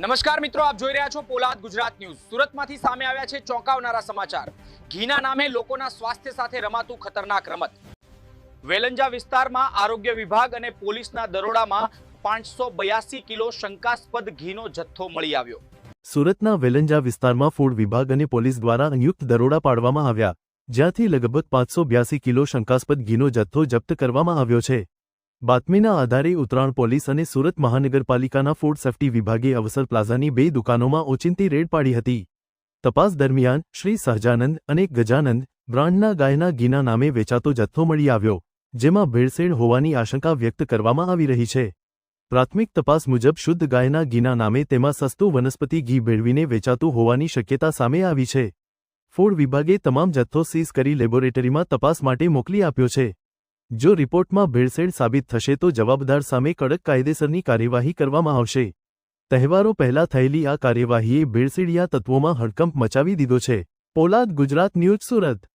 નમસ્કાર મિત્રો, આપ જોઈ રહ્યા છો પોલાદ ગુજરાત ન્યૂઝ। સુરતમાંથી સામે આવ્યા છે ચોંકાવનારા સમાચાર। ઘીના નામે લોકોના સ્વાસ્થ્ય સાથે રમાતું ખતરનાક રમત। વેલંજા વિસ્તારમાં આરોગ્ય વિભાગ અને પોલીસના દરોડામાં 582 કિલો શંકાસ્પદ ઘીનો જથ્થો મળી આવ્યો। સુરતના વેલંજા વિસ્તારમાં ફૂડ વિભાગ અને પોલીસ દ્વારા સંયુક્ત દરોડા પાડવામાં આવ્યા, જ્યાંથી લગભગ 582 કિલો શંકાસ્પદ ઘીનો જથ્થો જપ્ત કરવામાં આવ્યો છે। બાતમીના આધારે ઉત્તરાયણ પોલીસ અને સુરત મહાનગરપાલિકાના ફૂડ સેફ્ટી વિભાગે અવસર પ્લાઝાની 2 દુકાનોમાં ઓચિંતી રેડ પાડી હતી। તપાસ દરમિયાન શ્રી સહજાનંદ અને ગજાનંદ બ્રાન્ડના ગાયના ઘીના નામે વેચાતો જથ્થો મળી આવ્યો, જેમાં ભેળસેળ હોવાની આશંકા વ્યક્ત કરવામાં આવી રહી છે। પ્રાથમિક તપાસ મુજબ શુદ્ધ ગાયના ઘીના નામે તેમાં સસ્તું વનસ્પતિ ઘી ભેળવીને વેચાતું હોવાની શક્યતા સામે આવી છે। ફૂડ વિભાગે તમામ જથ્થો સીઝ કરી લેબોરેટરીમાં તપાસ માટે મોકલી આપ્યો છે। જો રિપોર્ટમાં ભેળસેળ સાબિત થશે તો જવાબદાર સામે કડક કાયદેસરની કાર્યવાહી કરવામાં આવશે। તહેવારો પહેલા થયેલી આ કાર્યવાહીએ ભેળસેળિયા તત્વોમાં હડકંપ મચાવી દીધો છે। પોલાદ ગુજરાત ન્યૂઝ સુરત।